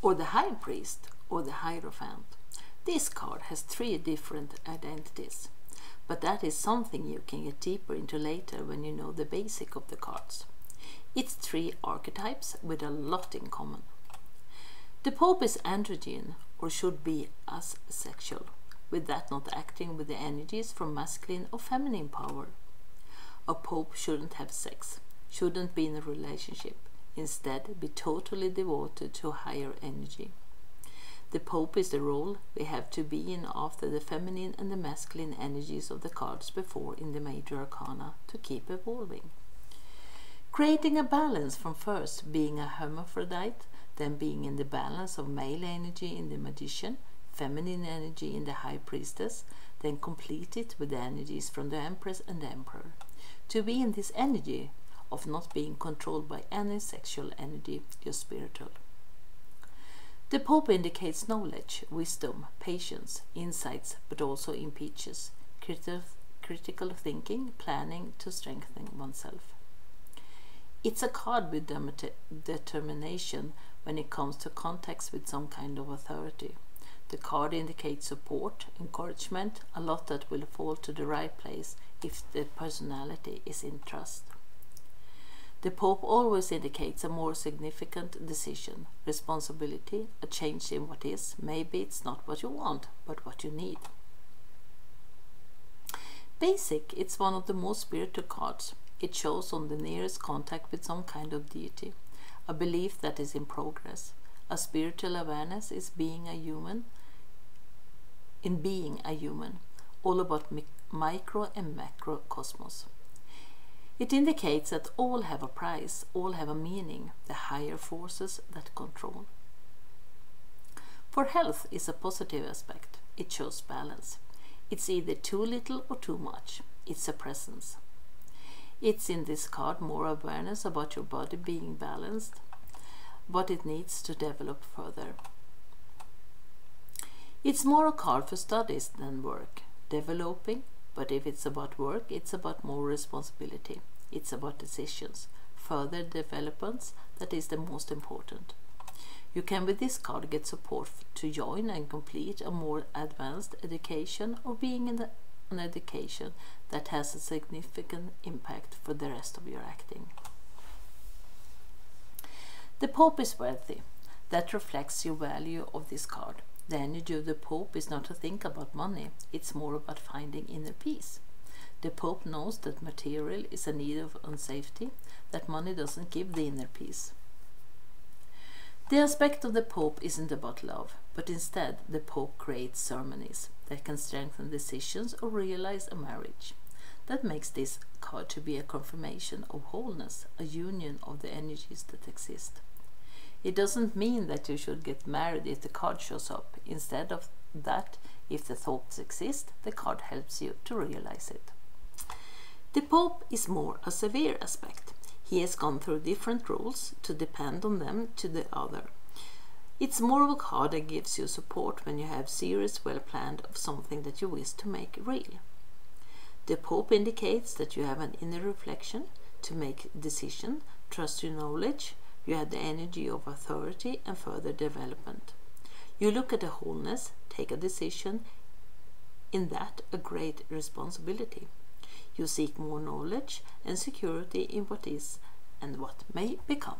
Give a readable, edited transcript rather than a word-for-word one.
or the High Priest, or the Hierophant. This card has 3 different identities, but that is something you can get deeper into later when you know the basic of the cards. It's 3 archetypes with a lot in common. The Pope is androgyne, or should be asexual, with that not acting with the energies from masculine or feminine power. A Pope shouldn't have sex, shouldn't be in a relationship, instead be totally devoted to a higher energy. The Pope is the role we have to be in after the feminine and the masculine energies of the cards before in the major arcana to keep evolving. Creating a balance from first being a hermaphrodite, then being in the balance of male energy in the magician, feminine energy in the high priestess, then complete it with the energies from the empress and the emperor. To be in this energy of not being controlled by any sexual energy, you're spiritual. The Pope indicates knowledge, wisdom, patience, insights, but also impeaches, critical thinking, planning to strengthen oneself. It's a card with determination when it comes to contacts with some kind of authority. The card indicates support, encouragement, a lot that will fall to the right place if the personality is in trust. The Pope always indicates a more significant decision, responsibility, a change in what is. Maybe it's not what you want, but what you need. Basic, it's one of the most spiritual cards. It shows on the nearest contact with some kind of deity, a belief that is in progress. A spiritual awareness is being a human, all about micro and macro cosmos. It indicates that all have a price, all have a meaning, the higher forces that control. For health is a positive aspect. It shows balance. It's either too little or too much. It's a presence. It's in this card more awareness about your body being balanced, what it needs to develop further. It's more a card for studies than work, developing, but if it's about work, it's about more responsibility. It's about decisions, further developments, that is the most important. You can with this card get support to join and complete a more advanced education or being in an education that has a significant impact for the rest of your acting. The Pope is wealthy. That reflects your value of this card. The energy of the Pope is not to think about money, it's more about finding inner peace. The Pope knows that material is a need of unsafety, that money doesn't give the inner peace. The aspect of the Pope isn't about love, but instead the Pope creates ceremonies that can strengthen decisions or realize a marriage. That makes this card to be a confirmation of wholeness, a union of the energies that exist. It doesn't mean that you should get married if the card shows up. Instead of that, if the thoughts exist, the card helps you to realize it. The Pope is more a severe aspect. He has gone through different rules to depend on them to the other. It's more of a card that gives you support when you have serious, well-planned of something that you wish to make real. The Pope indicates that you have an inner reflection to make decision, trust your knowledge, you have the energy of authority and further development. You look at the wholeness, take a decision, in that a great responsibility. You seek more knowledge and security in what is and what may become.